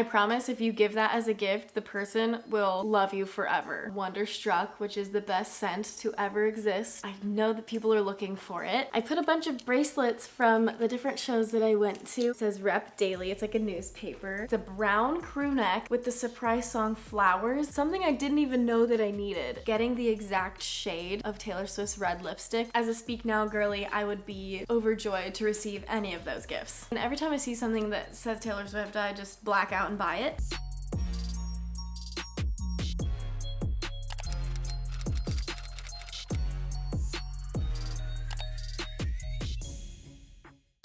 I promise if you give that as a gift, the person will love you forever. Wonderstruck, which is the best scent to ever exist. I know that people are looking for it. I put a bunch of bracelets from the different shows that I went to. It says Rep Daily. It's like a newspaper. It's a brown crew neck with the surprise song Flowers, something I didn't even know that I needed. Getting the exact shade of Taylor Swift's red lipstick. As a Speak Now girly, I would be overjoyed to receive any of those gifts. And every time I see something that says Taylor Swift, I just black out and buy it.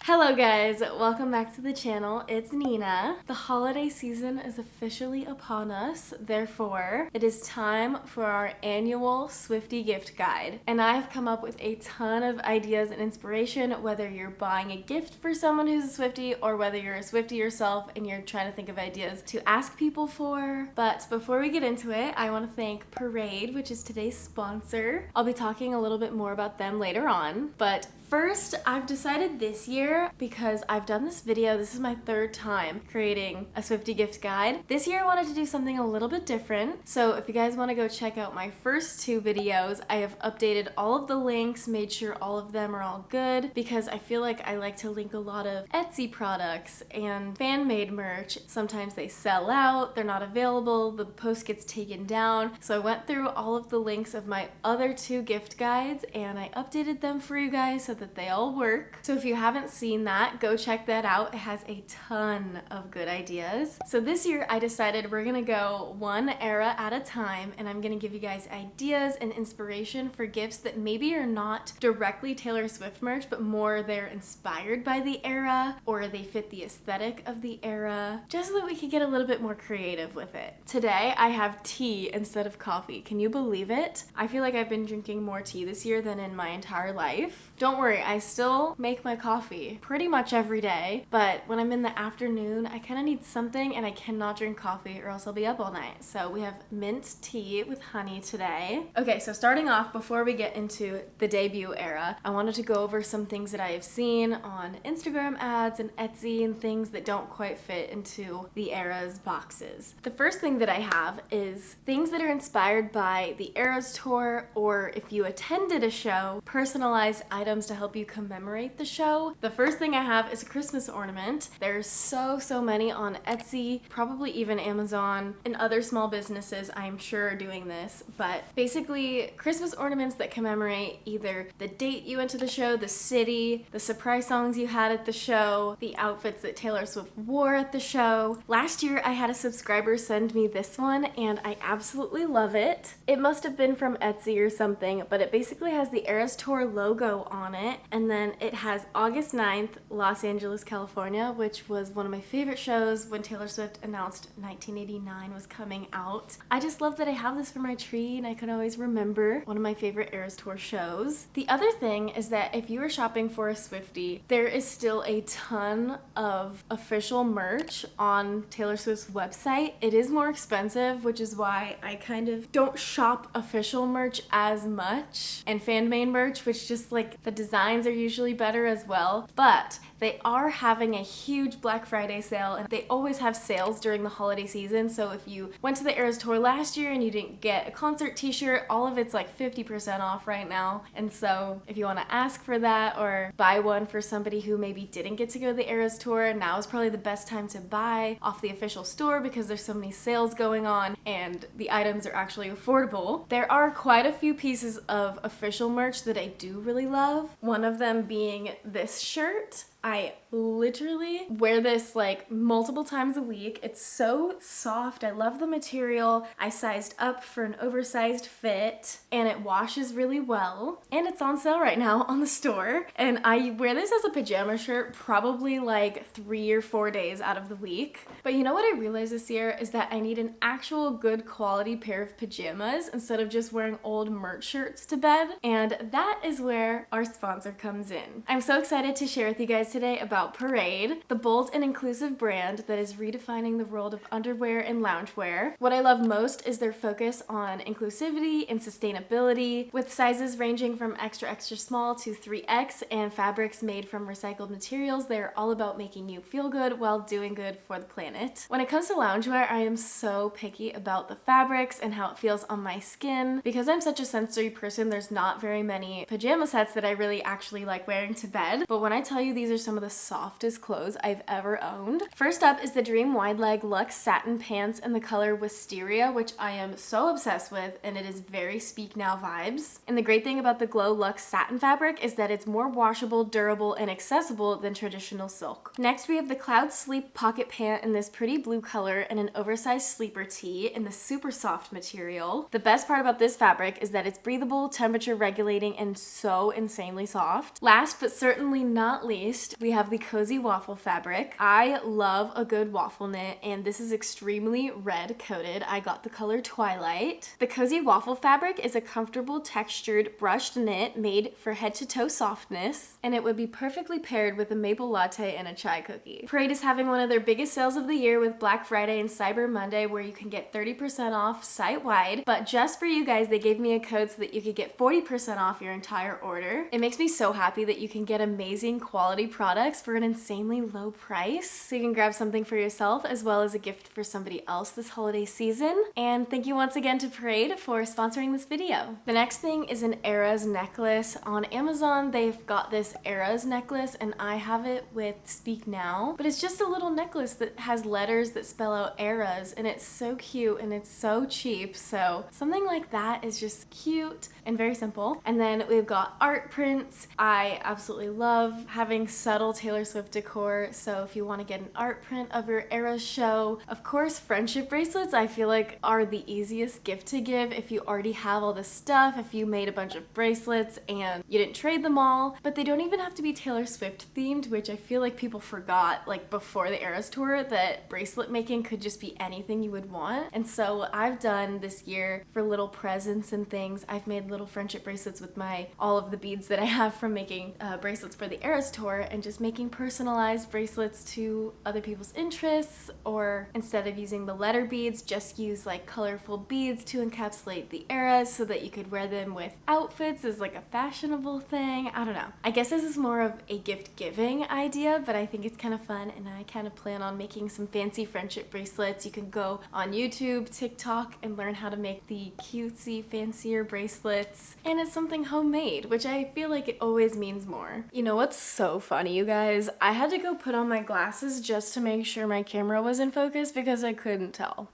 Hello guys, welcome back to the channel. It's Nena. The holiday season is officially upon us, therefore it is time for our annual Swiftie gift guide. And I've come up with a ton of ideas and inspiration, whether you're buying a gift for someone who's a Swiftie or whether you're a Swiftie yourself and you're trying to think of ideas to ask people for. But before we get into it, I want to thank Parade, which is today's sponsor. I'll be talking a little bit more about them later on, but first, I've decided this year, because I've done this video, this is my third time creating a Swiftie gift guide. This year I wanted to do something a little bit different. So if you guys want to go check out my first two videos, I have updated all of the links, made sure all of them are all good, because I feel like I like to link a lot of Etsy products and fan-made merch. Sometimes they sell out, they're not available, the post gets taken down. So I went through all of the links of my other two gift guides and I updated them for you guys so that they all work. So if you haven't seen that, go check that out. It has a ton of good ideas. So this year I decided we're gonna go one era at a time, and I'm gonna give you guys ideas and inspiration for gifts that maybe are not directly Taylor Swift merch, but more they're inspired by the era or they fit the aesthetic of the era, just so that we could get a little bit more creative with it. Today I have tea instead of coffee. Can you believe it? I feel like I've been drinking more tea this year than in my entire life. Don't worry, I still make my coffee pretty much every day, but when I'm in the afternoon, I kind of need something and I cannot drink coffee or else I'll be up all night. So we have mint tea with honey today. Okay, so starting off, before we get into the debut era, I wanted to go over some things that I have seen on Instagram ads and Etsy and things that don't quite fit into the era's boxes. The first thing that I have is things that are inspired by the Eras tour, or if you attended a show, personalized items to help you commemorate the show. The first thing I have is a Christmas ornament. There's so many on Etsy, probably even Amazon and other small businesses I'm sure are doing this, but basically Christmas ornaments that commemorate either the date you went to the show, the city, the surprise songs you had at the show, the outfits that Taylor Swift wore at the show. Last year I had a subscriber send me this one and I absolutely love it. It must have been from Etsy or something, but it basically has the Eras Tour logo on it, and then it has August 9th, Los Angeles, California, which was one of my favorite shows when Taylor Swift announced 1989 was coming out. I just love that I have this for my tree and I can always remember one of my favorite Eras Tour shows. The other thing is that if you are shopping for a Swiftie, there is still a ton of official merch on Taylor Swift's website. It is more expensive, which is why I kind of don't shop official merch as much, and fan-made merch, which just like the designs are usually better as well, but they are having a huge Black Friday sale and they always have sales during the holiday season. So if you went to the Eras Tour last year and you didn't get a concert t-shirt, all of it's like 50% off right now. And so if you want to ask for that or buy one for somebody who maybe didn't get to go to the Eras Tour, now is probably the best time to buy off the official store because there's so many sales going on and the items are actually affordable. There are quite a few pieces of official merch that I do really love. One of them being this shirt. I literally wear this like multiple times a week. It's so soft. I love the material. I sized up for an oversized fit and it washes really well. And it's on sale right now on the store. And I wear this as a pajama shirt probably like 3 or 4 days out of the week. But you know what I realized this year is that I need an actual good quality pair of pajamas instead of just wearing old merch shirts to bed. And that is where our sponsor comes in. I'm so excited to share with you guys today about Parade, the bold and inclusive brand that is redefining the world of underwear and loungewear. What I love most is their focus on inclusivity and sustainability, with sizes ranging from extra extra small to 3X and fabrics made from recycled materials. They're all about making you feel good while doing good for the planet. When it comes to loungewear, I am so picky about the fabrics and how it feels on my skin. Because I'm such a sensory person, there's not very many pajama sets that I really actually like wearing to bed. But when I tell you these are some of the softest clothes I've ever owned. First up is the Dream Wide Leg Luxe Satin Pants in the color Wisteria, which I am so obsessed with, and it is very Speak Now vibes. And the great thing about the Glow Luxe Satin fabric is that it's more washable, durable, and accessible than traditional silk. Next, we have the Cloud Sleep Pocket Pant in this pretty blue color and an oversized sleeper tee in the super soft material. The best part about this fabric is that it's breathable, temperature regulating, and so insanely soft. Last but certainly not least, we have the Cozy Waffle fabric. I love a good waffle knit, and this is extremely red coated. I got the color Twilight. The Cozy Waffle fabric is a comfortable textured brushed knit made for head to toe softness, and it would be perfectly paired with a maple latte and a chai cookie. Parade is having one of their biggest sales of the year with Black Friday and Cyber Monday, where you can get 30% off site-wide, but just for you guys, they gave me a code so that you could get 40% off your entire order. It makes me so happy that you can get amazing quality products for an insanely low price, so you can grab something for yourself as well as a gift for somebody else this holiday season. And thank you once again to Parade for sponsoring this video. The next thing is an Eras necklace. On Amazon, they've got this Eras necklace, and I have it with Speak Now, but it's just a little necklace that has letters that spell out Eras, and it's so cute and it's so cheap. So something like that is just cute and very simple. And then we've got art prints. I absolutely love having subtle Taylor Swift decor, so if you want to get an art print of your Eras show. Of course, friendship bracelets I feel like are the easiest gift to give if you already have all this stuff, if you made a bunch of bracelets and you didn't trade them all. But they don't even have to be Taylor Swift themed, which I feel like people forgot like before the Eras tour that bracelet making could just be anything you would want. And so I've done this year for little presents and things, I've made little friendship bracelets with all of the beads that I have from making bracelets for the Eras tour, and just making personalized bracelets to other people's interests, or instead of using the letter beads, just use like colorful beads to encapsulate the Eras so that you could wear them with outfits as like a fashionable thing. I don't know. I guess this is more of a gift giving idea, but I think it's kind of fun, and I kind of plan on making some fancy friendship bracelets. You can go on YouTube, TikTok, and learn how to make the cutesy, fancier bracelets, and it's something homemade, which I feel like it always means more. You know what's so funny, you guys? I had to go put on my glasses just to make sure my camera was in focus because I couldn't tell.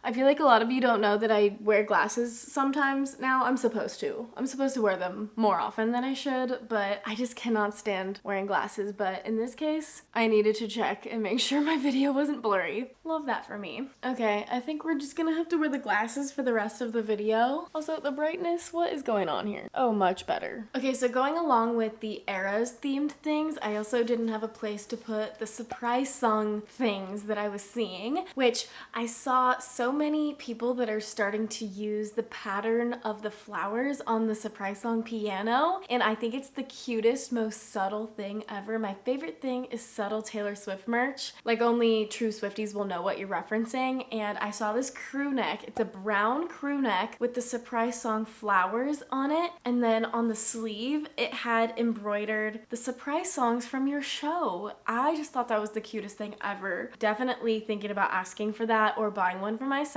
I feel like a lot of you don't know that I wear glasses sometimes now. I'm supposed to. I'm supposed to wear them more often than I should, but I just cannot stand wearing glasses. But in this case, I needed to check and make sure my video wasn't blurry. Love that for me. Okay, I think we're just gonna have to wear the glasses for the rest of the video. Also, the brightness, what is going on here? Oh, much better. Okay, so going along with the Eras themed things, I also didn't have a place to put the surprise song things that I was seeing, which I saw so many people that are starting to use the pattern of the flowers on the surprise song piano, and I think it's the cutest, most subtle thing ever. My favorite thing is subtle Taylor Swift merch. Like, only true Swifties will know what you're referencing, and I saw this crew neck. It's a brown crew neck with the surprise song flowers on it, and then on the sleeve it had embroidered the surprise songs from your show. I just thought that was the cutest thing ever. Definitely thinking about asking for that or buying one for myself.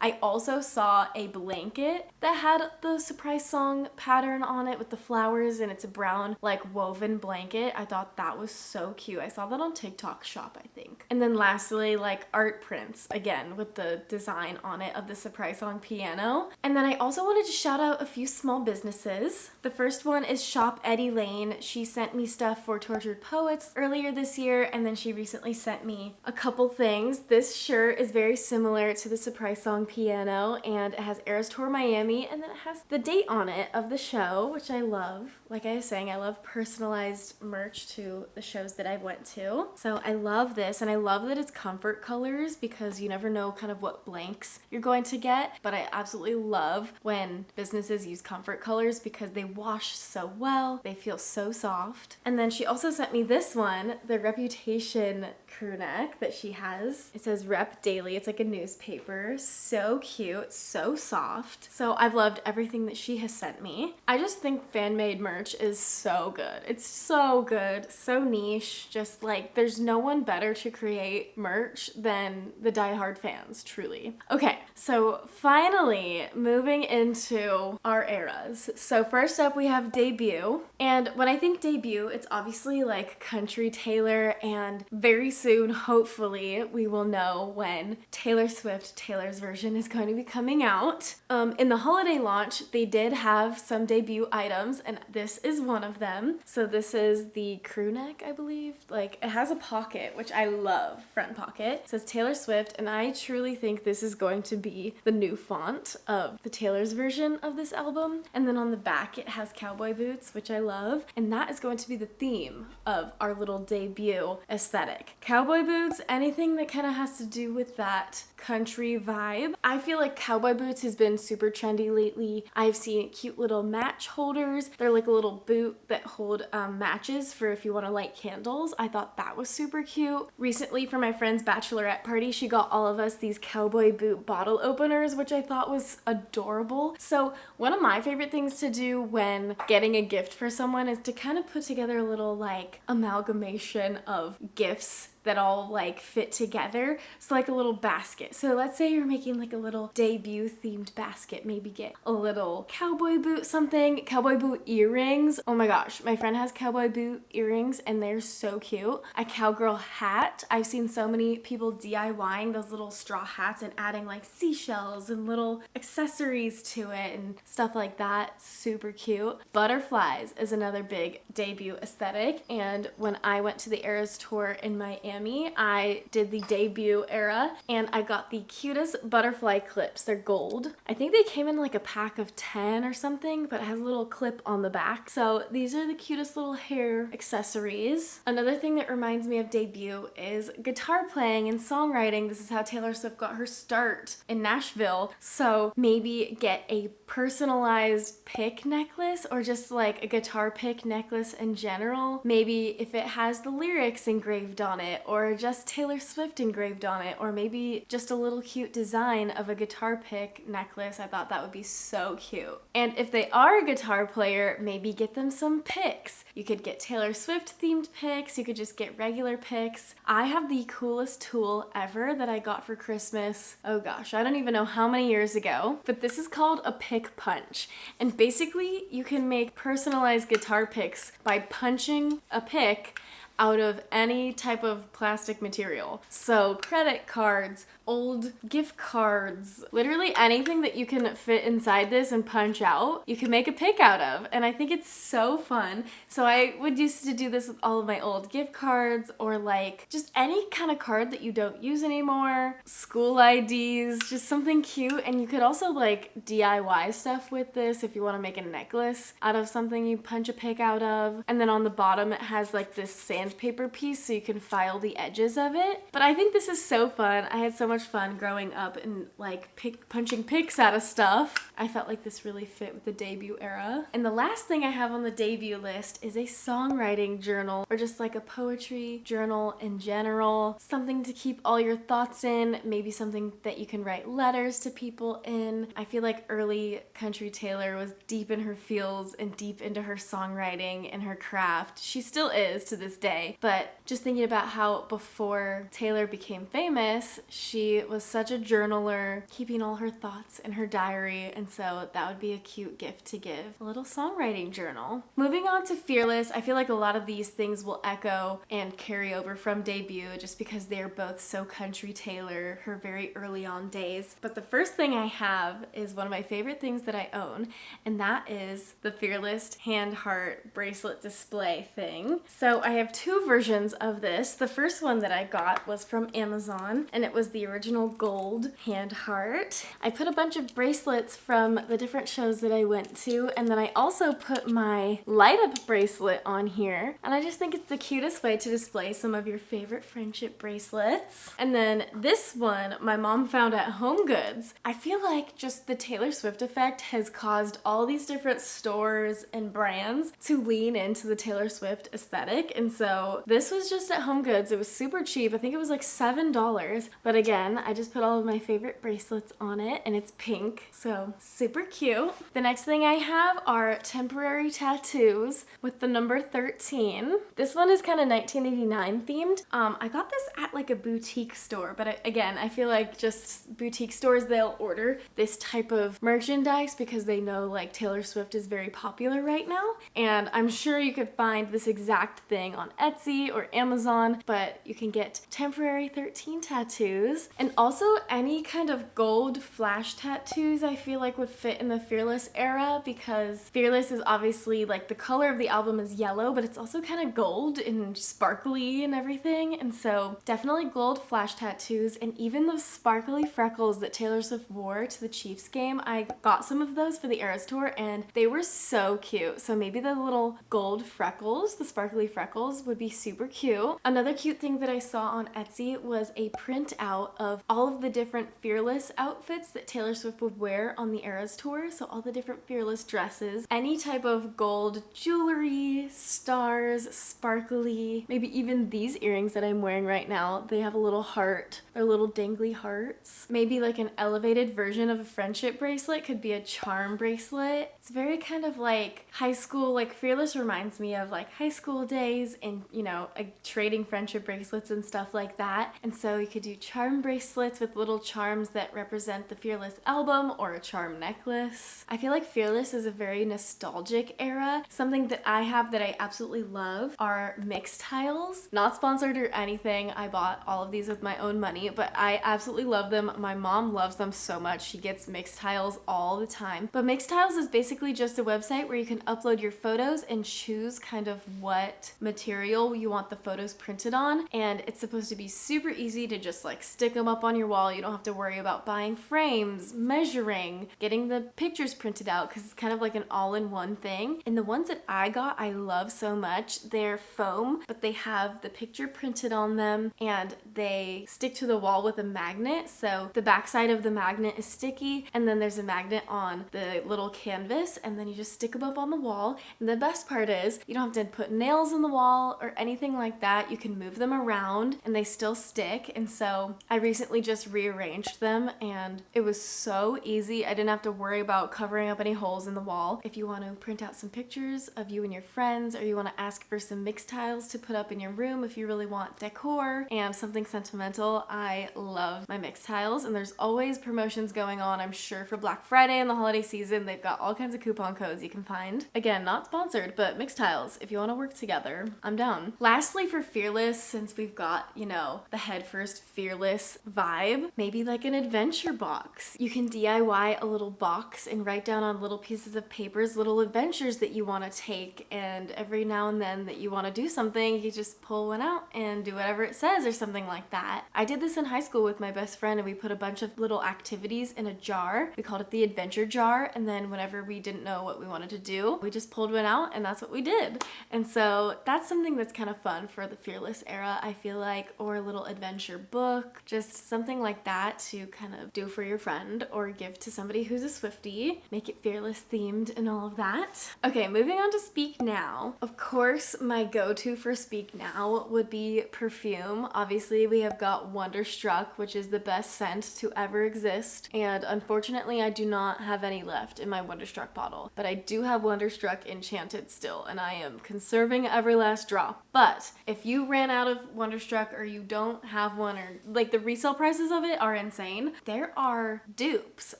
I also saw a blanket that had the surprise song pattern on it with the flowers, and it's a brown like woven blanket. I thought that was so cute. I saw that on TikTok shop, I think. And then lastly, like art prints, again with the design on it of the surprise song piano. And then I also wanted to shout out a few small businesses. The first one is Shop Eddie Lane. She sent me stuff for Tortured Poets earlier this year, and then she recently sent me a couple things. This shirt is very similar to the surprise surprise song piano, and it has Eras Tour Miami, and then it has the date on it of the show, which I love. Like I was saying, I love personalized merch to the shows that I went to. So I love this, and I love that it's comfort colors because you never know kind of what blanks you're going to get. But I absolutely love when businesses use comfort colors because they wash so well, they feel so soft. And then she also sent me this one, the Reputation crew neck that she has. It says Rep Daily. It's like a newspaper. So cute, so soft. So I've loved everything that she has sent me. I just think fan-made merch is so good. It's so good, so niche. Just like there's no one better to create merch than the diehard fans, truly. Okay, so finally moving into our eras. So first up we have debut. And when I think debut, it's obviously like country Taylor, and very soon, hopefully, we will know when Taylor Swift, Taylor's version, is going to be coming out. In the holiday launch, they did have some debut items, and this is one of them. So this is the crew neck, I believe. Like, it has a pocket, which I love, front pocket. It says Taylor Swift, and I truly think this is going to be the new font of the Taylor's version of this album. And then on the back, it has cowboy boots, which I love, and that is going to be the theme of our little debut aesthetic. Cowboy boots, anything that kind of has to do with that country vibe. I feel like cowboy boots has been super trendy lately. I've seen cute little match holders. They're like a little boot that hold matches for if you want to light candles. I thought that was super cute. Recently for my friend's bachelorette party, she got all of us these cowboy boot bottle openers, which I thought was adorable. So one of my favorite things to do when getting a gift for someone is to kind of put together a little like amalgamation of gifts that all like fit together. So like a little basket. So let's say you're making like a little debut themed basket. Maybe get a little cowboy boot something, cowboy boot earrings. Oh my gosh, my friend has cowboy boot earrings and they're so cute. A cowgirl hat. I've seen so many people DIYing those little straw hats and adding like seashells and little accessories to it and stuff like that. Super cute. Butterflies is another big debut aesthetic. And when I went to the Eras tour in Miami, I did the debut era and I got the cutest butterfly clips. They're gold. I think they came in like a pack of 10 or something, but it has a little clip on the back. So these are the cutest little hair accessories. Another thing that reminds me of debut is guitar playing and songwriting. This is how Taylor Swift got her start in Nashville. So maybe get a personalized pick necklace or just like a guitar pick necklace in general. Maybe if it has the lyrics engraved on it, or just Taylor Swift engraved on it, or maybe just a little cute design of a guitar pick necklace. I thought that would be so cute. And if they are a guitar player, maybe get them some picks. You could get Taylor Swift themed picks, you could just get regular picks. I have the coolest tool ever that I got for Christmas. Oh gosh, I don't even know how many years ago, but this is called a pick punch. And basically you can make personalized guitar picks by punching a pick out of any type of plastic material. So credit cards, old gift cards, literally anything that you can fit inside this and punch out, you can make a pick out of. And I think it's so fun. So I would used to do this with all of my old gift cards or like just any kind of card that you don't use anymore, school IDs, just something cute. And you could also like DIY stuff with this if you want to make a necklace out of something you punch a pick out of. And then on the bottom it has like this sandpaper piece so you can file the edges of it. But I think this is so fun. I had so much fun growing up and like punching picks out of stuff. I felt like this really fit with the debut era. And the last thing I have on the debut list is a songwriting journal, or just like a poetry journal in general. Something to keep all your thoughts in, maybe something that you can write letters to people in. I feel like early country Taylor was deep in her feels and deep into her songwriting and her craft. She still is to this day, but just thinking about how before Taylor became famous, she was such a journaler, keeping all her thoughts in her diary, and so that would be a cute gift to give. A little songwriting journal. Moving on to Fearless, I feel like a lot of these things will echo and carry over from debut just because they're both so country Taylor, her very early on days. But the first thing I have is one of my favorite things that I own, and that is the Fearless hand heart bracelet display thing. So I have two two versions of this. The first one that I got was from Amazon, and it was the original gold hand heart. I put a bunch of bracelets from the different shows that I went to, and then I also put my light up bracelet on here, and I just think it's the cutest way to display some of your favorite friendship bracelets. And then this one my mom found at Home Goods. I feel like just the Taylor Swift effect has caused all these different stores and brands to lean into the Taylor Swift aesthetic, and so this was just at Home Goods. It was super cheap. I think it was like $7, but again, I just put all of my favorite bracelets on it, and it's pink, so super cute. The next thing I have are temporary tattoos with the number 13. This one is kind of 1989 themed. I got this at like a boutique store, but again, I feel like just boutique stores, they'll order this type of merchandise because they know like Taylor Swift is very popular right now, and I'm sure you could find this exact thing on Etsy or Amazon, but you can get temporary 13 tattoos, and also any kind of gold flash tattoos I feel like would fit in the Fearless era, because Fearless is obviously like the color of the album is yellow, but it's also kind of gold and sparkly and everything, and so definitely gold flash tattoos. And even those sparkly freckles that Taylor Swift wore to the Chiefs game, I got some of those for the Eras tour, and they were so cute. So maybe the little gold freckles, the sparkly freckles, would be super cute. Another cute thing that I saw on Etsy was a printout of all of the different Fearless outfits that Taylor Swift would wear on the Eras tour. So all the different Fearless dresses, any type of gold jewelry, stars, sparkly, maybe even these earrings that I'm wearing right now, they have a little heart, or little dangly hearts. Maybe like an elevated version of a friendship bracelet could be a charm bracelet. It's very kind of like high school, like Fearless reminds me of like high school days, and you know, like trading friendship bracelets and stuff like that. And so you could do charm bracelets with little charms that represent the Fearless album, or a charm necklace. I feel like Fearless is a very nostalgic era. Something that I have that I absolutely love are mix tiles. Not sponsored or anything. I bought all of these with my own money, but I absolutely love them. My mom loves them so much. She gets mix tiles all the time. But mix tiles is basically just a website where you can upload your photos and choose kind of what material you want the photos printed on, and it's supposed to be super easy to just like stick them up on your wall. You don't have to worry about buying frames, measuring, getting the pictures printed out, because it's kind of like an all-in-one thing. And the ones that I got, I love so much. They're foam, but they have the picture printed on them, and they stick to the wall with a magnet. So the backside of the magnet is sticky, and then there's a magnet on the little canvas, and then you just stick them up on the wall. And the best part is you don't have to put nails in the wall or anything like that. You can move them around and they still stick. And so I recently just rearranged them, and it was so easy. I didn't have to worry about covering up any holes in the wall. If you want to print out some pictures of you and your friends, or you want to ask for some mix tiles to put up in your room if you really want decor and something sentimental, I love my mix tiles. And there's always promotions going on, I'm sure, for Black Friday and the holiday season. They've got all kinds of coupon codes you can find. Again, not sponsored, but mix tiles, if you want to work together, I'm down. Lastly, for Fearless, since we've got, you know, the head first Fearless vibe, maybe like an adventure box. You can DIY a little box and write down on little pieces of papers little adventures that you want to take, and every now and then that you want to do something, you just pull one out and do whatever it says or something like that. I did this in high school with my best friend, and we put a bunch of little activities in a jar. We called it the adventure jar, and then whenever we didn't know what we wanted to do, we just pulled one out and that's what we did. And so that's something that's kind of fun for the Fearless era, I feel like, or a little adventure book, just something like that to kind of do for your friend or give to somebody who's a Swiftie. Make it Fearless themed and all of that. Okay, moving on to Speak Now. Of course, my go-to for Speak Now would be perfume. Obviously, we have got Wonderstruck, which is the best scent to ever exist, and unfortunately, I do not have any left in my Wonderstruck bottle, but I do have Wonderstruck Enchanted still, and I am conserving every last drop. But if you ran out of Wonderstruck, or you don't have one, or like the resale prices of it are insane, there are dupes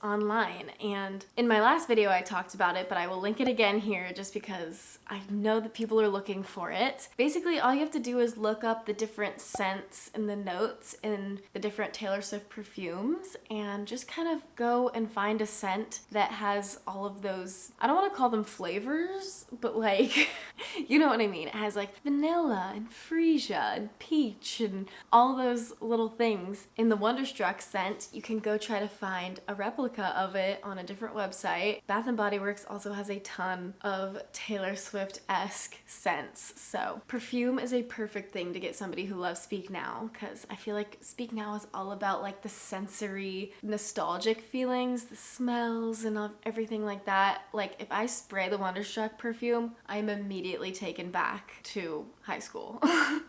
online, and in my last video I talked about it, but I will link it again here just because I know that people are looking for it. Basically, all you have to do is look up the different scents and the notes in the different Taylor Swift perfumes, and just kind of go and find a scent that has all of those, I don't want to call them flavors, but like, you know what I mean. It has like vanilla and freesia and peach and all those little things. In the Wonderstruck scent, you can go try to find a replica of it on a different website. Bath & Body Works also has a ton of Taylor Swift-esque scents. So perfume is a perfect thing to get somebody who loves Speak Now, because I feel like Speak Now is all about like the sensory, nostalgic feelings, the smells and everything like that. Like if I spray the Wonderstruck perfume, I'm immediately taken back to high school.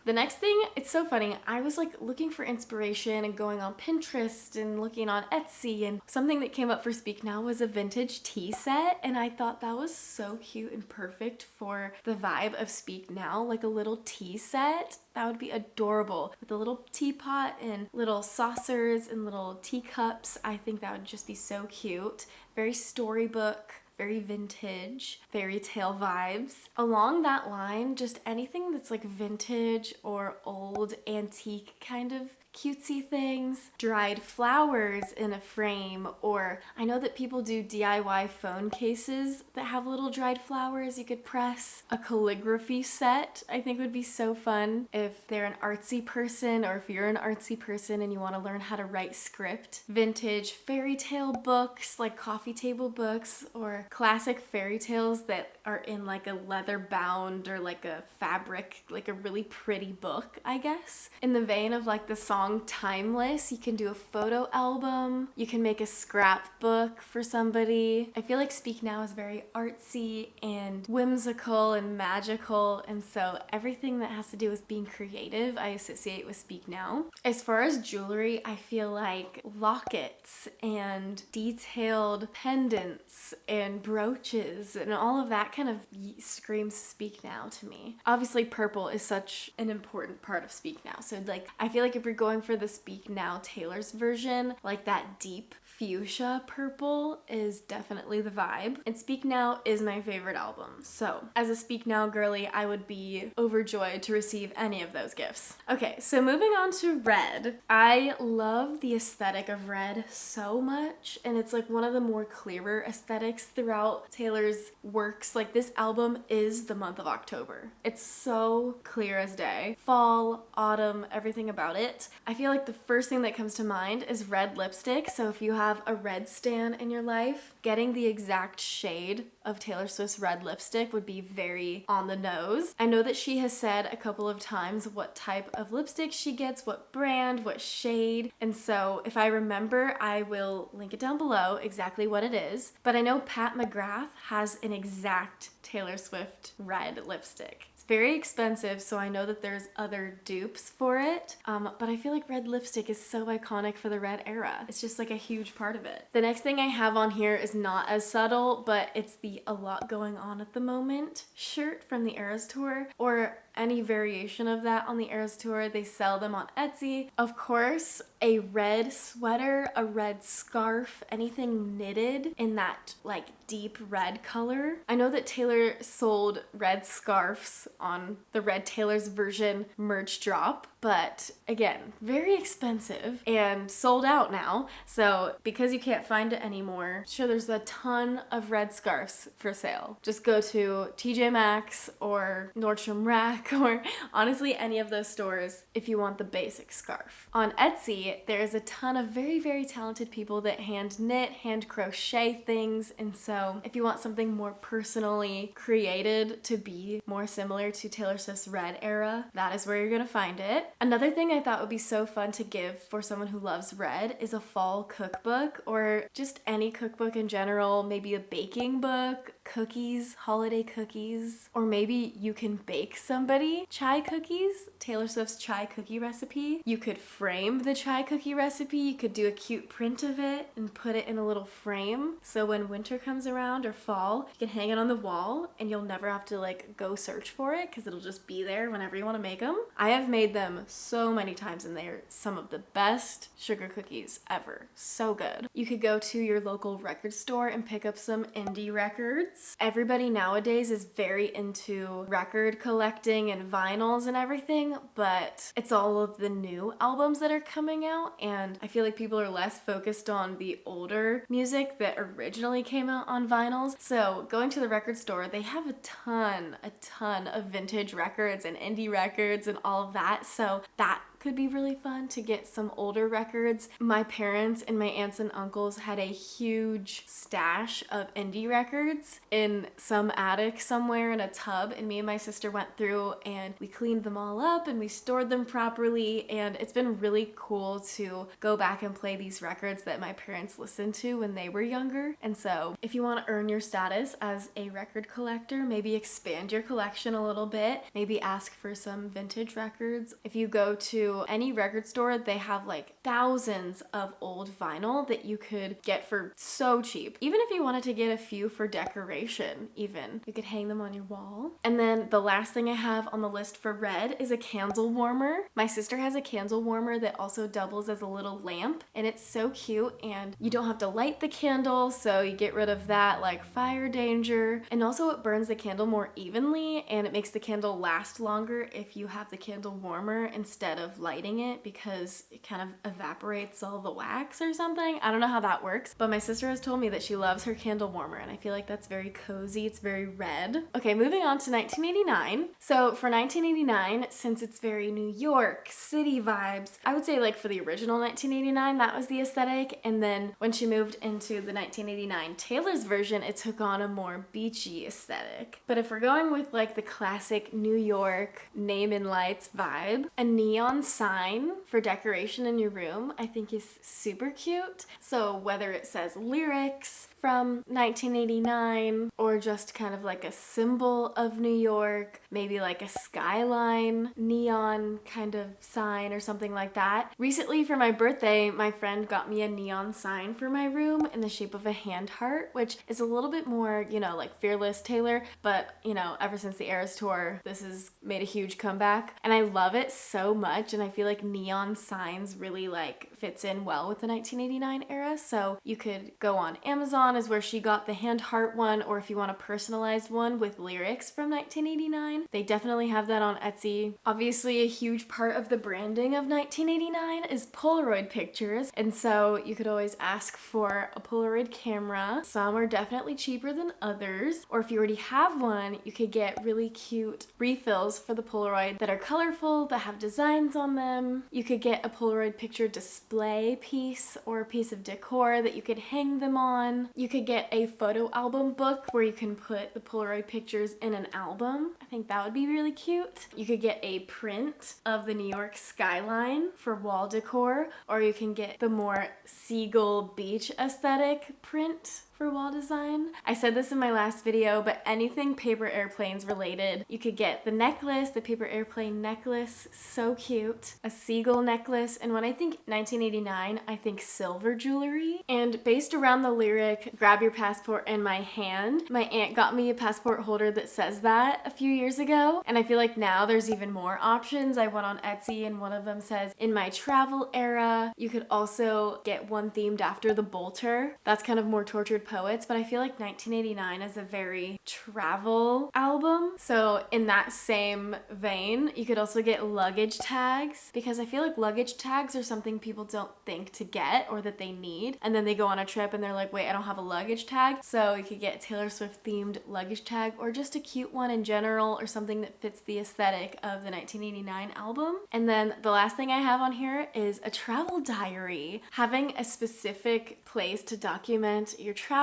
The next thing, it's so funny, I was like looking for inspiration and going on Pinterest and looking on Etsy, and something that came up for Speak Now was a vintage tea set, and I thought that was so cute and perfect for the vibe of Speak Now, like a little tea set. That would be adorable with a little teapot and little saucers and little teacups. I think that would just be so cute. Very storybook, very vintage, fairy tale vibes. Along that line, just anything that's like vintage or old antique kind of cutesy things. Dried flowers in a frame, or I know that people do DIY phone cases that have little dried flowers you could press. A calligraphy set I think would be so fun if they're an artsy person, or if you're an artsy person and you want to learn how to write script. Vintage fairy tale books, like coffee table books, or classic fairy tales that are in like a leather bound or like a fabric, like a really pretty book, I guess. In the vein of like the song Timeless, you can do a photo album, you can make a scrapbook for somebody. I feel like Speak Now is very artsy and whimsical and magical, and so everything that has to do with being creative I associate with Speak Now. As far as jewelry, I feel like lockets and detailed pendants and brooches and all of that kind of screams Speak Now to me. Obviously purple is such an important part of Speak Now, so like I feel like if you're going for the Speak Now Taylor's version, like that deep fuchsia purple is definitely the vibe. And Speak Now is my favorite album, so as a Speak Now girly, I would be overjoyed to receive any of those gifts. Okay, so moving on to red. I love the aesthetic of red so much, and it's like one of the more clearer aesthetics throughout Taylor's works. Like this album is the month of October. It's so clear as day. Fall, autumn, everything about it. I feel like the first thing that comes to mind is red lipstick, so if you have a red stan in your life, getting the exact shade of Taylor Swift's red lipstick would be very on the nose. I know that she has said a couple of times what type of lipstick she gets, what brand, what shade, and so if I remember, I will link it down below exactly what it is. But I know Pat McGrath has an exact Taylor Swift red lipstick. It's very expensive, so I know that there's other dupes for it, but I feel like red lipstick is so iconic for the red era. It's just like a huge part of it. The next thing I have on here is not as subtle, but it's the A Lot Going On at the Moment shirt from the Eras Tour, or any variation of that on the Eras Tour. They sell them on Etsy. Of course, a red sweater, a red scarf, anything knitted in that like deep red color. I know that Taylor sold red scarves on the Red Taylor's version merch drop, but again, very expensive and sold out now. So because you can't find it anymore, sure, there's a ton of red scarves for sale. Just go to TJ Maxx or Nordstrom Rack, or honestly any of those stores if you want the basic scarf. On Etsy, there's a ton of very, very talented people that hand knit, hand crochet things, and so if you want something more personally created to be more similar to Taylor Swift's red era, that is where you're gonna find it. Another thing I thought would be so fun to give for someone who loves red is a fall cookbook, or just any cookbook in general, maybe a baking book, cookies, holiday cookies, or maybe you can bake somebody chai cookies, Taylor Swift's chai cookie recipe. You could frame the chai cookie recipe, you could do a cute print of it and put it in a little frame, so when winter comes around or fall, you can hang it on the wall and you'll never have to like go search for it because it'll just be there whenever you want to make them. I have made them so many times and they're some of the best sugar cookies ever. So good. You could go to your local record store and pick up some indie records records. Everybody nowadays is very into record collecting and vinyls and everything, but it's all of the new albums that are coming out, and I feel like people are less focused on the older music that originally came out on vinyls. So going to the record store, they have a ton of vintage records and indie records and all of that. So that could be really fun to get some older records. My parents and my aunts and uncles had a huge stash of indie records in some attic somewhere in a tub, and me and my sister went through and we cleaned them all up and we stored them properly, and it's been really cool to go back and play these records that my parents listened to when they were younger. And so if you want to earn your status as a record collector, maybe expand your collection a little bit, maybe ask for some vintage records. If you go to any record store, they have like thousands of old vinyl that you could get for so cheap. Even if you wanted to get a few for decoration, even you could hang them on your wall. And then the last thing I have on the list for red is a candle warmer. My sister has a candle warmer that also doubles as a little lamp, and it's so cute, and you don't have to light the candle, so you get rid of that like fire danger, and also it burns the candle more evenly, and it makes the candle last longer if you have the candle warmer instead of lighting it, because it kind of evaporates all the wax or something. I don't know how that works, but my sister has told me that she loves her candle warmer, and I feel like that's very cozy. It's very red. Okay, moving on to 1989. So for 1989, since it's very New York City vibes, I would say like for the original 1989, that was the aesthetic, and then when she moved into the 1989 Taylor's version, it took on a more beachy aesthetic. But if we're going with like the classic New York name and lights vibe, a neon sign for decoration in your room I think is super cute. So whether it says lyrics from 1989 or just kind of like a symbol of New York, maybe like a skyline neon kind of sign or something like that. Recently for my birthday, my friend got me a neon sign for my room in the shape of a hand heart, which is a little bit more, you know, like Fearless Taylor, but you know, ever since the Eras tour, this has made a huge comeback, and I love it so much, and I feel like neon signs really like fits in well with the 1989 era. So you could go on Amazon is where she got the hand heart one, or if you want a personalized one with lyrics from 1989, they definitely have that on Etsy. Obviously a huge part of the branding of 1989 is Polaroid pictures, and so you could always ask for a Polaroid camera. Some are definitely cheaper than others, or if you already have one, you could get really cute refills for the Polaroid that are colorful, that have designs on them. You could get a Polaroid picture display piece or a piece of decor that you could hang them on. You could get a photo album book where you can put the Polaroid pictures in an album. I think that would be really cute. You could get a print of the New York skyline for wall decor, or you can get the more seagull beach aesthetic print for wall design. I said this in my last video, but anything paper airplanes related. You could get the necklace, the paper airplane necklace, so cute. A seagull necklace, and when I think 1989, I think silver jewelry. And based around the lyric, grab your passport in my hand, my aunt got me a passport holder that says that a few years ago, and I feel like now there's even more options. I went on Etsy and one of them says, in my travel era. You could also get one themed after the Bolter. That's kind of more tortured poets, but I feel like 1989 is a very travel album. So in that same vein, you could also get luggage tags, because I feel like luggage tags are something people don't think to get or that they need, and then they go on a trip and they're like, wait, I don't have a luggage tag. So you could get Taylor Swift themed luggage tag, or just a cute one in general, or something that fits the aesthetic of the 1989 album. And then the last thing I have on here is a travel diary. Having a specific place to document your travels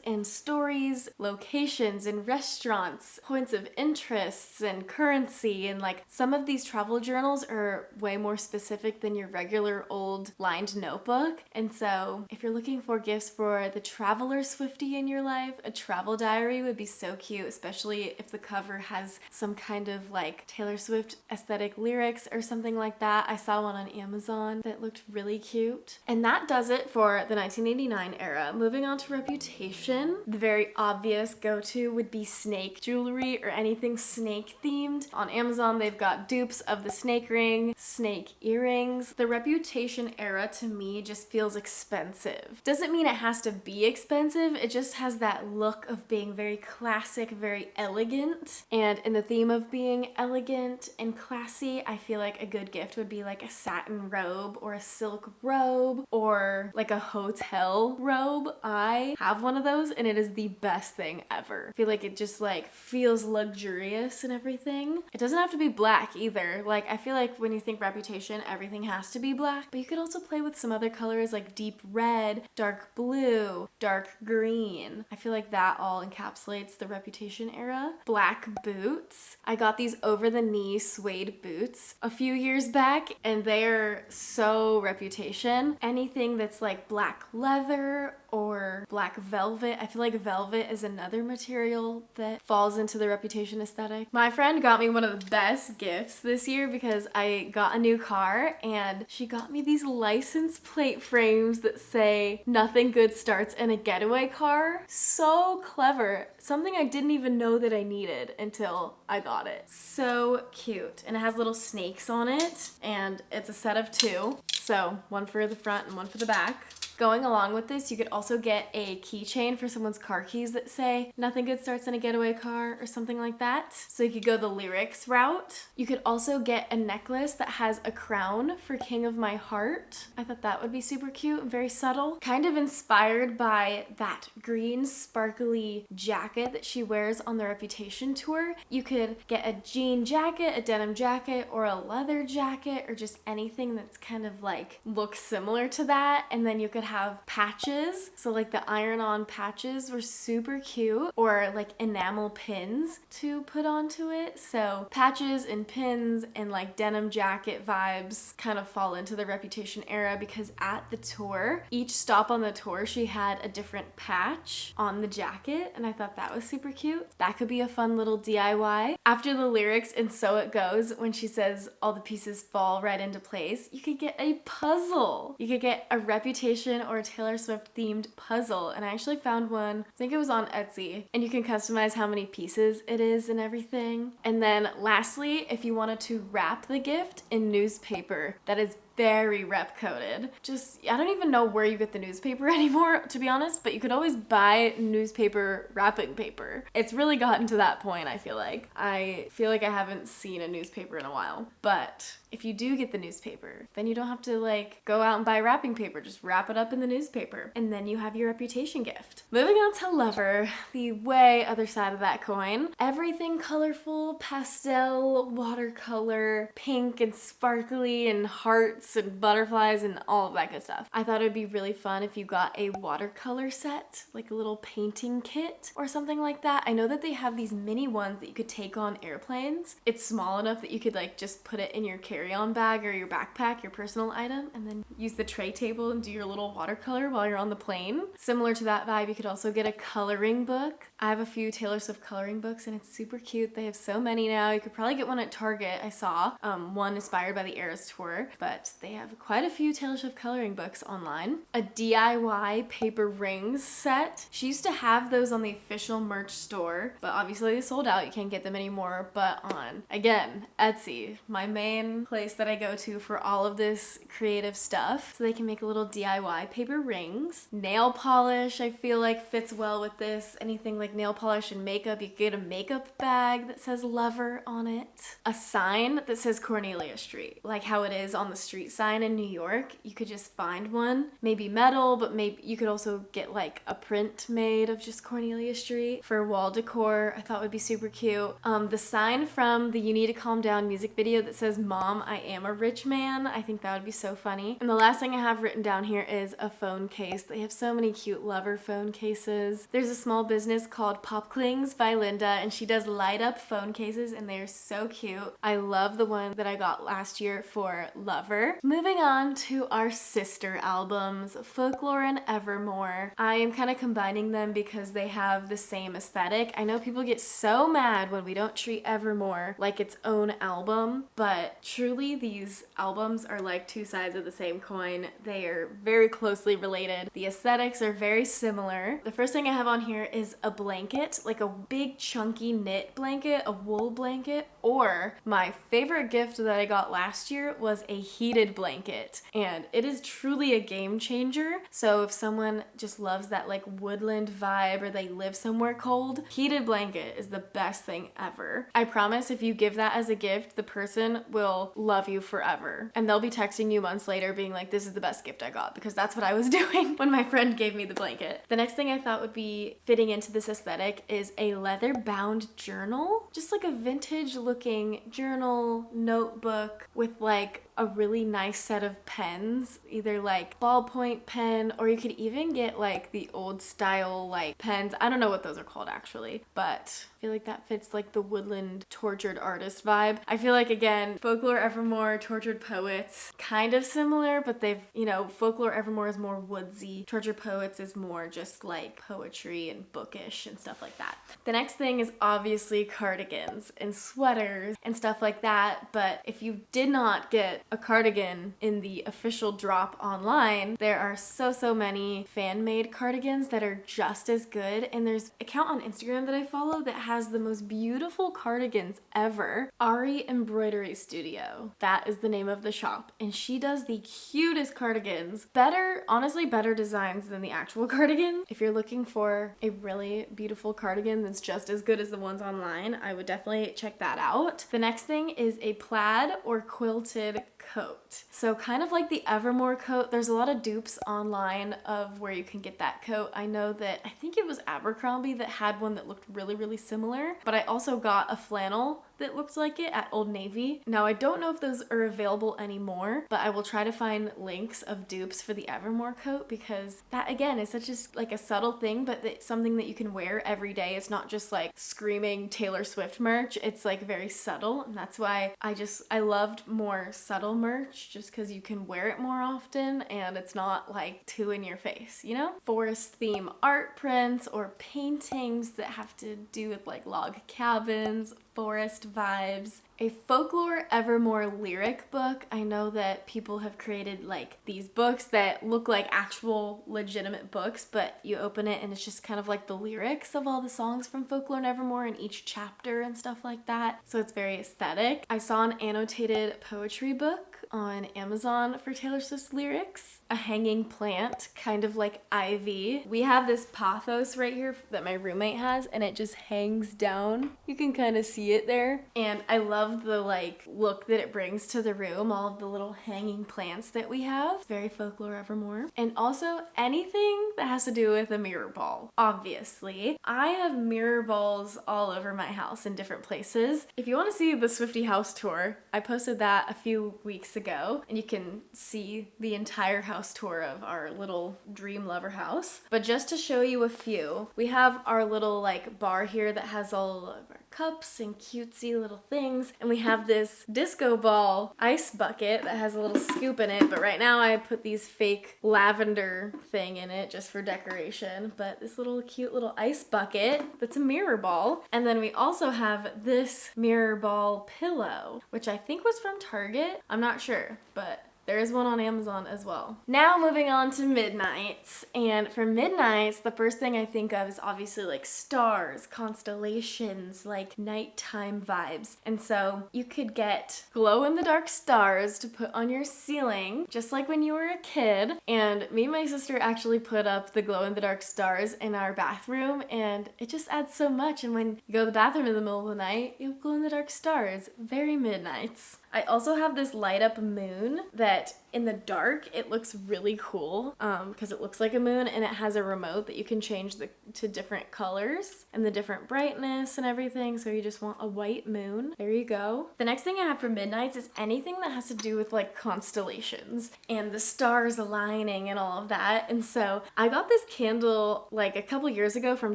and stories, locations and restaurants, points of interests and currency, and like some of these travel journals are way more specific than your regular old lined notebook. And so if you're looking for gifts for the traveler Swiftie in your life, a travel diary would be so cute, especially if the cover has some kind of like Taylor Swift aesthetic lyrics or something like that. I saw one on Amazon that looked really cute. And that does it for the 1989 era. Moving on to Reputation, the very obvious go-to would be snake jewelry or anything snake themed. On Amazon, they've got dupes of the snake ring, snake earrings. The Reputation era to me just feels expensive. Doesn't mean it has to be expensive, it just has that look of being very classic, very elegant. And in the theme of being elegant and classy, I feel like a good gift would be like a satin robe or a silk robe or like a hotel robe. I have one of those and it is the best thing ever. I feel like it just like feels luxurious and everything. It doesn't have to be black either. Like I feel like when you think Reputation, everything has to be black, but you could also play with some other colors like deep red, dark blue, dark green. I feel like that all encapsulates the Reputation era. Black boots. I got these over the knee suede boots a few years back and they're so Reputation. Anything that's like black leather or black velvet. I feel like velvet is another material that falls into the Reputation aesthetic. My friend got me one of the best gifts this year because I got a new car and she got me these license plate frames that say nothing good starts in a getaway car. So clever. Something I didn't even know that I needed until I got it. So cute. And it has little snakes on it and it's a set of 2. So one for the front and one for the back. Going along with this, you could also get a keychain for someone's car keys that say nothing good starts in a getaway car or something like that. So you could go the lyrics route. You could also get a necklace that has a crown for King of My Heart. I thought that would be super cute and very subtle. Kind of inspired by that green sparkly jacket that she wears on the Reputation tour. You could get a jean jacket, a denim jacket, or a leather jacket, or just anything that's kind of like looks similar to that. And then you could have patches. So like the iron-on patches were super cute, or like enamel pins to put onto it. So patches and pins and like denim jacket vibes kind of fall into the Reputation era because at the tour, each stop on the tour, she had a different patch on the jacket and I thought that was super cute. That could be a fun little DIY. After the lyrics and So It Goes, when she says all the pieces fall right into place, you could get a puzzle. You could get a Reputation or a Taylor Swift themed puzzle, and I actually found one, I think it was on Etsy, and you can customize how many pieces it is and everything. And then lastly, if you wanted to wrap the gift in newspaper, that is very rep coded. Just, I don't even know where you get the newspaper anymore, to be honest, but you could always buy newspaper wrapping paper. It's really gotten to that point, I feel like. I haven't seen a newspaper in a while, but if you do get the newspaper, then you don't have to like go out and buy wrapping paper, just wrap it up in the newspaper, and then you have your Reputation gift. Moving on to Lover, the way other side of that coin. Everything colorful, pastel, watercolor, pink and sparkly and hearts and butterflies and all of that good stuff. I thought it would be really fun if you got a watercolor set, like a little painting kit or something like that. I know that they have these mini ones that you could take on airplanes. It's small enough that you could like just put it in your carry-on bag or your backpack, your personal item, and then use the tray table and do your little watercolor while you're on the plane. Similar to that vibe, you could also get a coloring book. I have a few Taylor Swift coloring books and it's super cute. They have so many now. You could probably get one at Target. I saw one inspired by the Eras tour, but they have quite a few Taylor Swift coloring books online. A DIY paper rings set. She used to have those on the official merch store, but obviously they sold out. You can't get them anymore, but on, again, Etsy, my main place that I go to for all of this creative stuff, so they can make a little DIY paper rings. Nail polish, I feel like fits well with this. Anything like nail polish and makeup, you could get a makeup bag that says Lover on it. A sign that says Cornelia Street, like how it is on the street sign in New York. You could just find one, maybe metal, but maybe you could also get like a print made of just Cornelia Street for wall decor. I thought would be super cute. The sign from the You Need to Calm Down music video that says Mom, I am a rich man. I think that would be so funny. And the last thing I have written down here is a phone case. They have so many cute Lover phone cases. There's a small business called Pop Clings by Linda, and she does light up phone cases and they're so cute. I love the one that I got last year for Lover. Moving on to our sister albums, Folklore and Evermore. I am kind of combining them because they have the same aesthetic. I know people get so mad when we don't treat Evermore like its own album, but truly truly these albums are like two sides of the same coin. They are very closely related. The aesthetics are very similar. The first thing I have on here is a blanket, like a big chunky knit blanket, a wool blanket, or my favorite gift that I got last year was a heated blanket, and it is truly a game changer. So if someone just loves that like woodland vibe or they live somewhere cold, heated blanket is the best thing ever. I promise if you give that as a gift, the person will love you forever, and they'll be texting you months later being like, this is the best gift I got, because that's what I was doing when my friend gave me the blanket. The next thing I thought would be fitting into this aesthetic is a leather bound journal, just like a vintage looking journal notebook with like a really nice set of pens, either like ballpoint pen, or you could even get like the old style like pens. I don't know what those are called actually, but I feel like that fits like the woodland tortured artist vibe. I feel like, again, Folklore Evermore, Tortured Poets, kind of similar, but they've, you know, Folklore Evermore is more woodsy, Tortured Poets is more just like poetry and bookish and stuff like that. The next thing is obviously cardigans and sweaters and stuff like that, but if you did not get a cardigan in the official drop online, there are so many fan-made cardigans that are just as good, and there's an account on Instagram that I follow that has the most beautiful cardigans ever. Ari Embroidery Studio, that is the name of the shop, and she does the cutest cardigans. Better, honestly, better designs than the actual cardigan. If you're looking for a really beautiful cardigan that's just as good as the ones online, I would definitely check that out. The next thing is a plaid or quilted coat. So kind of like the Evermore coat, there's a lot of dupes online of where you can get that coat. I know that, I think it was Abercrombie that had one that looked really similar, but I also got a flannel that looked like it at Old Navy. Now I don't know if those are available anymore, but I will try to find links of dupes for the Evermore coat, because that again is such like a subtle thing, but it's something that you can wear every day. It's not just like screaming Taylor Swift merch. It's like very subtle, and that's why I loved more subtle merch, just because you can wear it more often and it's not like too in your face, you know? Forest theme art prints or paintings that have to do with like log cabins, forest vibes. A Folklore Evermore lyric book. I know that people have created like these books that look like actual legitimate books, but you open it and it's just kind of like the lyrics of all the songs from Folklore and Evermore in each chapter and stuff like that. So it's very aesthetic. I saw an annotated poetry book on Amazon for Taylor Swift's lyrics. A hanging plant, kind of like ivy. We have this pothos right here that my roommate has, and it just hangs down. You can kind of see it there. And I love the like look that it brings to the room, all of the little hanging plants that we have. Very Folklore Evermore. And also anything that has to do with a mirror ball. Obviously, I have mirror balls all over my house in different places. If you want to see the Swiftie house tour, I posted that a few weeks ago, and you can see the entire house tour of our little dream lover house. But just to show you a few, we have our little like bar here that has all of our cups and cutesy little things, and we have this disco ball ice bucket that has a little scoop in it, but right now I put these fake lavender thing in it just for decoration. But this little cute little ice bucket that's a mirror ball, and then we also have this mirror ball pillow, which I think was from Target. I'm not sure, but there is one on Amazon as well. Now moving on to midnights, and for midnights, the first thing I think of is obviously like stars, constellations, like nighttime vibes. And so you could get glow-in-the-dark stars to put on your ceiling, just like when you were a kid. And me and my sister actually put up the glow-in-the-dark stars in our bathroom, and it just adds so much. And when you go to the bathroom in the middle of the night, you have glow-in-the-dark stars. Very midnights. I also have this light up moon that in the dark it looks really cool because it looks like a moon, and it has a remote that you can change to different colors and the different brightness and everything. So you just want a white moon. There you go. The next thing I have for midnights is anything that has to do with like constellations and the stars aligning and all of that. And so I got this candle like a couple years ago from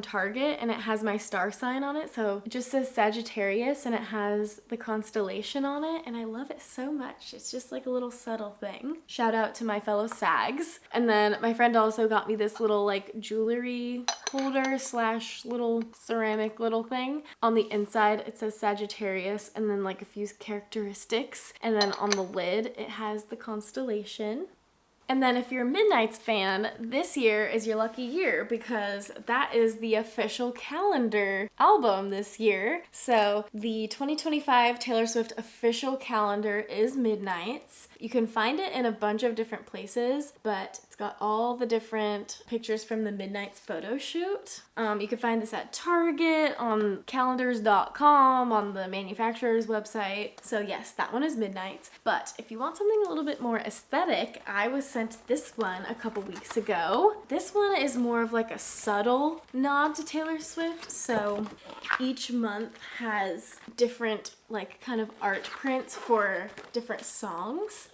Target, and it has my star sign on it. So it just says Sagittarius and it has the constellation on it, and I love it so much. It's just like a little subtle thing. Shout out to my fellow Sags. And then my friend also got me this little like jewelry holder slash little ceramic little thing. On the inside it says Sagittarius and then like a few characteristics, and then on the lid it has the constellation. And then if you're a Midnight's fan, this year is your lucky year because that is the official calendar album this year. So the 2025 Taylor Swift official calendar is Midnight's. You can find it in a bunch of different places, but it's got all the different pictures from the Midnight's photo shoot. You can find this at Target, on calendars.com, on the manufacturer's website. So yes, that one is Midnight's. But if you want something a little bit more aesthetic, I was sent this one a couple weeks ago. This one is more of like a subtle nod to Taylor Swift. So each month has different like kind of art prints for different songs.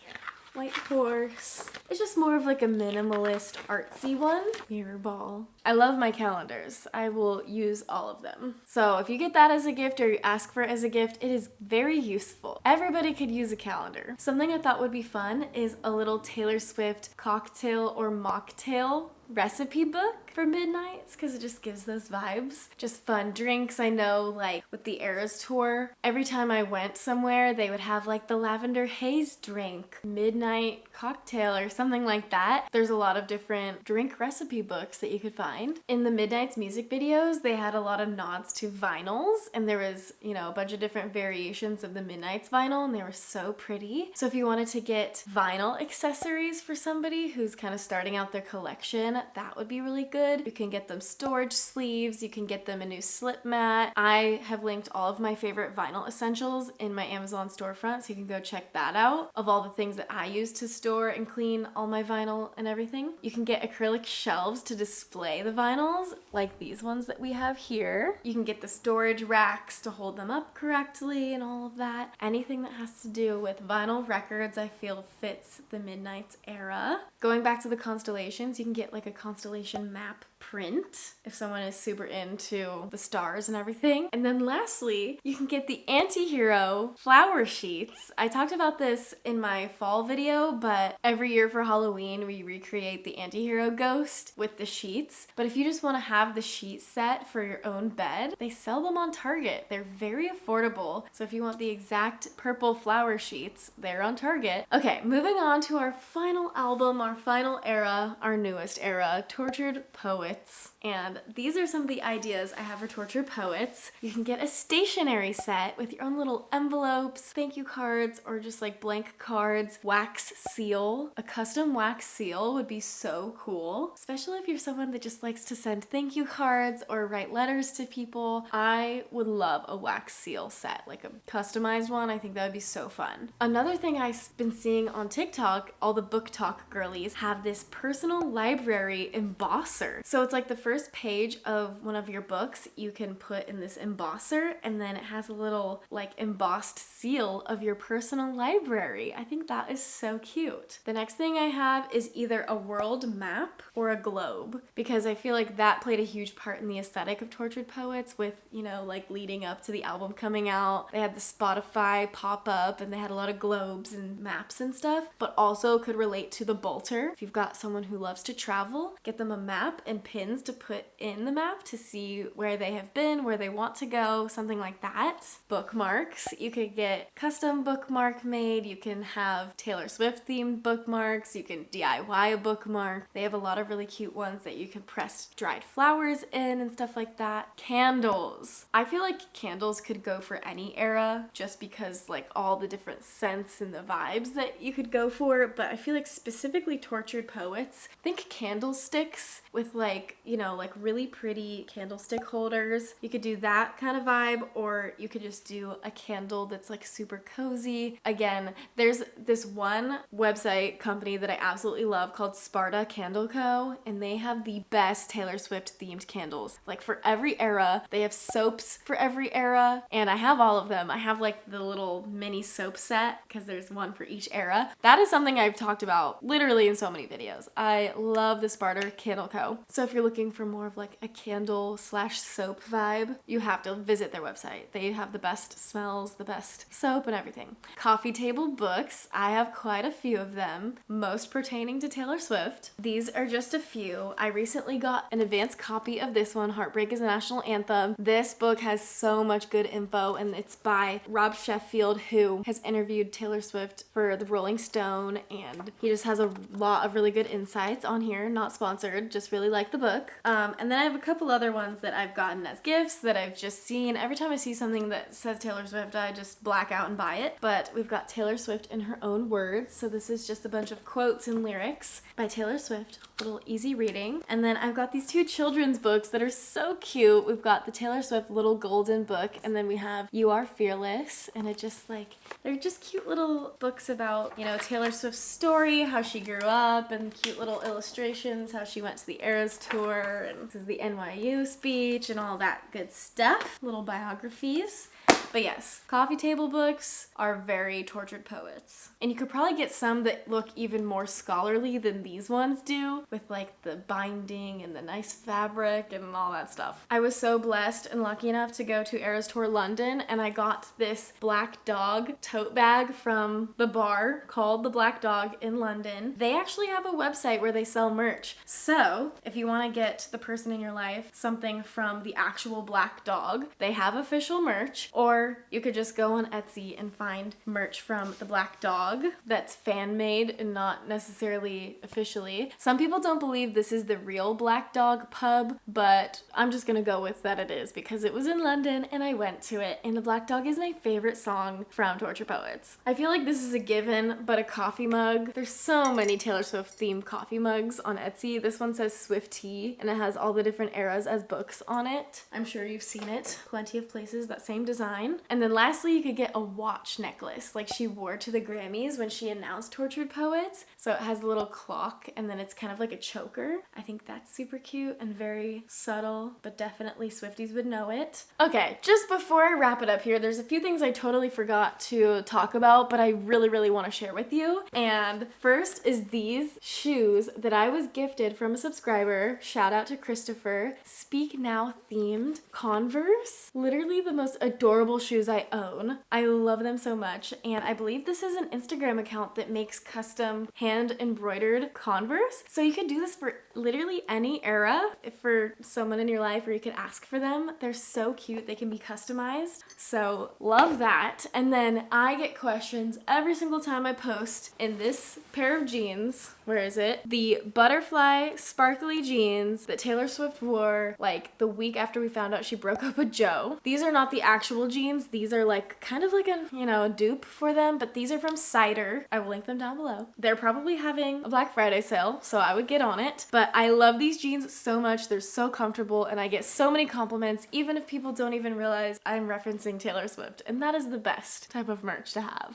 White Horse. It's just more of like a minimalist artsy one. Mirror Ball. I love my calendars. I will use all of them. So if you get that as a gift or you ask for it as a gift, it is very useful. Everybody could use a calendar. Something I thought would be fun is a little Taylor Swift cocktail or mocktail recipe book for Midnight's because it just gives those vibes. Just fun drinks. I know like with the Eras tour, every time I went somewhere they would have like the lavender haze drink, midnight cocktail or something like that. There's a lot of different drink recipe books that you could find. In the Midnight's music videos they had a lot of nods to vinyls, and there was, you know, a bunch of different variations of the Midnight's vinyl, and they were so pretty. So if you wanted to get vinyl accessories for somebody who's kind of starting out their collection, that would be really good. You can get them storage sleeves, you can get them a new slip mat. I have linked all of my favorite vinyl essentials in my Amazon storefront, so you can go check that out, of all the things that I use to store and clean all my vinyl and everything. You can get acrylic shelves to display the vinyls, like these ones that we have here. You can get the storage racks to hold them up correctly and all of that. Anything that has to do with vinyl records I feel fits the Midnight's era. Going back to the constellations, you can get like a constellation map print if someone is super into the stars and everything. And then lastly, you can get the anti-hero flower sheets. I talked about this in my fall video, but every year for Halloween we recreate the anti-hero ghost with the sheets. But if you just want to have the sheet set for your own bed, they sell them on Target. They're very affordable. So if you want the exact purple flower sheets, they're on Target. Okay, moving on to our final album, our final era, our newest era, Tortured Poets. And these are some of the ideas I have for Tortured Poets. You can get a stationery set with your own little envelopes, thank you cards, or just like blank cards, wax seal. A custom wax seal would be so cool, especially if you're someone that just likes to send thank you cards or write letters to people. I would love a wax seal set, like a customized one. I think that would be so fun. Another thing I've been seeing on TikTok, all the book talk girlies have this personal library embosser. So it's like the first page of one of your books you can put in this embosser, and then it has a little like embossed seal of your personal library. I think that is so cute. The next thing I have is either a world map or a globe, because I feel like that played a huge part in the aesthetic of Tortured Poets with, you know, like leading up to the album coming out. They had the Spotify pop up and they had a lot of globes and maps and stuff, but also could relate to the bolter. If you've got someone who loves to travel, get them a map and pins to put in the map to see where they have been, where they want to go, something like that. Bookmarks. You could get custom bookmark made. You can have Taylor Swift themed bookmarks. You can DIY a bookmark. They have a lot of really cute ones that you can press dried flowers in and stuff like that. Candles. I feel like candles could go for any era just because like all the different scents and the vibes that you could go for, but I feel like specifically Tortured Poets, think candlesticks with like, you know, like really pretty candlestick holders. You could do that kind of vibe, or you could just do a candle that's like super cozy. Again, there's this one website company that I absolutely love called Sparta Candle Co., and they have the best Taylor Swift themed candles. Like for every era, they have soaps for every era, and I have all of them. I have like the little mini soap set because there's one for each era. That is something I've talked about literally in so many videos. I love the Sparta Candle Co. So if you're looking for more of like a candle slash soap vibe, you have to visit their website. They have the best smells, the best soap and everything. Coffee table books. I have quite a few of them, most pertaining to Taylor Swift. These are just a few. I recently got an advanced copy of this one, Heartbreak is a National Anthem. This book has so much good info, and it's by Rob Sheffield, who has interviewed Taylor Swift for the Rolling Stone, and he just has a lot of really good insights on here. Not sponsored, just really like the book. And then I have a couple other ones that I've gotten as gifts that I've just seen. Every time I see something that says Taylor Swift, I just black out and buy it. But we've got Taylor Swift in her own words, so this is just a bunch of quotes and lyrics by Taylor Swift, a little easy reading. And then I've got these two children's books that are so cute. We've got the Taylor Swift Little Golden book, and then we have You Are Fearless, and it just like, they're just cute little books about, you know, Taylor Swift's story, how she grew up, and cute little illustrations, how she went to the Eras tour, and this is the NYU speech, and all that good stuff. Little biographies. But yes, coffee table books are very tortured poets. And you could probably get some that look even more scholarly than these ones do, with like the binding and the nice fabric and all that stuff. I was so blessed and lucky enough to go to Eras Tour London, and I got this Black Dog tote bag from the bar called The Black Dog in London. They actually have a website where they sell merch. So if you want to get the person in your life something from the actual Black Dog, they have official merch, or you could just go on Etsy and find merch from the Black Dog that's fan made and not necessarily officially. Some people don't believe this is the real Black Dog pub, but I'm just gonna go with that it is because it was in London and I went to it, and the Black Dog is my favorite song from Torture Poets. I feel like this is a given, but a coffee mug. There's so many Taylor Swift themed coffee mugs on Etsy. This one says SWIFTIE and it has all the different eras as books on it. I'm sure you've seen it plenty of places, that same design. And then lastly, you could get a watch necklace like she wore to the Grammys when she announced Tortured Poets. So it has a little clock and then it's kind of like a choker. I think that's super cute and very subtle, but definitely Swifties would know it. Okay, just before I wrap it up here, there's a few things I totally forgot to talk about, but I really want to share with you. And first is these shoes that I was gifted from a subscriber. Shout out to Christopher. Speak Now themed Converse. Literally the most adorable shoes I own. I love them so much, and I believe this is an Instagram account that makes custom hand embroidered Converse. So you could do this for literally any era, if for someone in your life, or you could ask for them. They're so cute. They can be customized. So love that. And then I get questions every single time I post in this pair of jeans. Where is it? The butterfly sparkly jeans that Taylor Swift wore like the week after we found out she broke up with Joe. These are not the actual jeans. These are like kind of like a, you know, a dupe for them, but these are from Cider. I will link them down below. They're probably having a Black Friday sale, so I would get on it. But I love these jeans so much. They're so comfortable and I get so many compliments, even if people don't even realize I'm referencing Taylor Swift, and that is the best type of merch to have.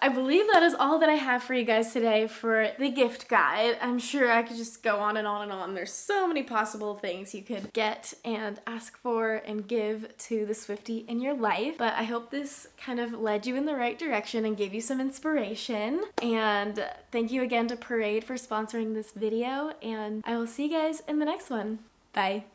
I believe that is all that I have for you guys today for the gift guide. I'm sure I could just go on and on and on. There's so many possible things you could get and ask for and give to the Swiftie in your life, but I hope this kind of led you in the right direction and gave you some inspiration. And thank you again to Parade for sponsoring this video, and I will see you guys in the next one. Bye.